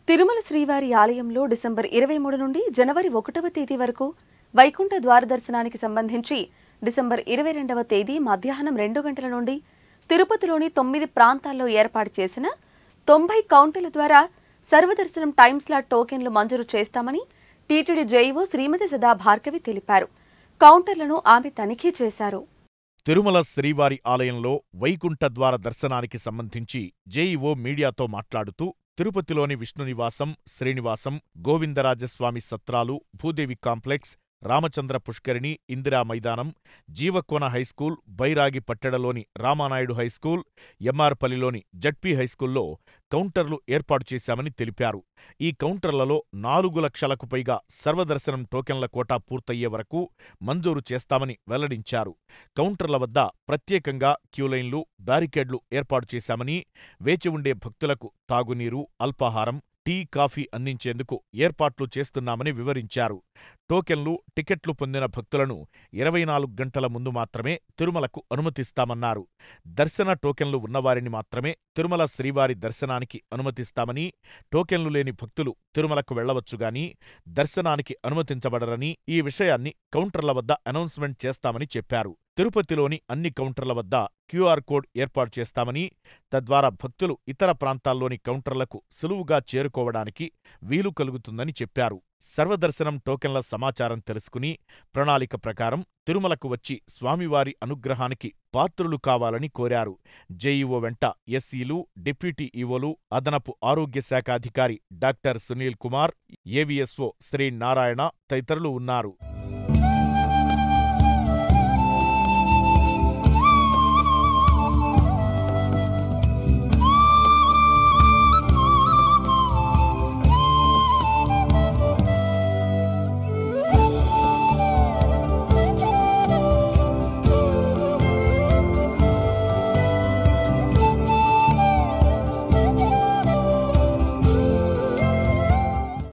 తిరుమల శ్రీవారి ఆలయంలో డిసెంబర్ 23 నుండి జనవరి 1వ తేదీ వరకు వైకుంఠ ద్వార దర్శనానికి సంబంధించి డిసెంబర్ 22వ తేదీ మధ్యాహ్నం 2 గంటల నుండి తిరుపతిలోని 9 ప్రాంతాల్లో ఏర్పాటు చేసిన 90 కౌంటర్ల ద్వారా సర్వదర్శనం టైమ్ స్లాట్ టోకెన్లు మంజూరు చేస్తామని టీటీడీ జేఈఓ శ్రీమతి సదా భార్గవి తెలిపారు. కౌంటర్లను ఆమె తనిఖీ చేశారు. తిరుమల శ్రీవారి ఆలయంలో వైకుంఠ ద్వార దర్శనానికి సంబంధించి జేఈఓ మీడియాతో మాట్లాడుతూ తిరుపతిలోని విష్ణునివాసం, శ్రీనివాసం, గోవిందరాజస్వామి సత్రాలు, భూదేవి కాంప్లెక్స్, రామచంద్ర పుష్కరిణి, ఇందిరా మైదానం, జీవకోన హైస్కూల్, బైరాగి పట్టెడలోని రామానాయుడు హైస్కూల్, ఎంఆర్పల్లిలోని జడ్పీ హైస్కూల్లో కౌంటర్లు ఏర్పాటు చేశామని తెలిపారు. ఈ కౌంటర్లలో 4 లక్షలకు పైగా సర్వదర్శనం టోకెన్ల కోటా పూర్తయ్యే వరకు మంజూరు చేస్తామని వెల్లడించారు. కౌంటర్ల వద్ద ప్రత్యేకంగా క్యూలైన్లు, బ్యారికేడ్లు ఏర్పాటు చేశామని, వేచి ఉండే భక్తులకు తాగునీరు, అల్పాహారం, టీ, కాఫీ అందించేందుకు ఏర్పాట్లు చేస్తున్నామని వివరించారు. టోకెన్లు, టికెట్లు పొందిన భక్తులను 24 గంటల ముందు మాత్రమే తిరుమలకు అనుమతిస్తామన్నారు. దర్శన టోకెన్లు ఉన్నవారిని మాత్రమే తిరుమల శ్రీవారి దర్శనానికి అనుమతిస్తామని, టోకెన్లు లేని భక్తులు తిరుమలకు వెళ్లవచ్చుగాని దర్శనానికి అనుమతించబడరని, ఈ విషయాన్ని కౌంటర్ల వద్ద అనౌన్స్మెంట్ చేస్తామని చెప్పారు. తిరుపతిలోని అన్ని కౌంటర్ల వద్ద క్యూఆర్ కోడ్ ఏర్పాటు చేస్తామని, తద్వారా భక్తులు ఇతర ప్రాంతాల్లోని కౌంటర్లకు సులువుగా చేరుకోవడానికి వీలు కలుగుతుందని చెప్పారు. సర్వదర్శనం టోకెన్ల సమాచారం తెలుసుకుని ప్రణాళిక ప్రకారం తిరుమలకు వచ్చి స్వామివారి అనుగ్రహానికి పాత్రులు కావాలని కోరారు. జేఈఓ వెంట ఎస్ఈలు, డిప్యూటీ ఈవోలు, అదనపు ఆరోగ్య శాఖ అధికారి డాక్టర్ సునీల్ కుమార్, ఏవీఎస్ఓ శ్రీ నారాయణ తదితరులు ఉన్నారు.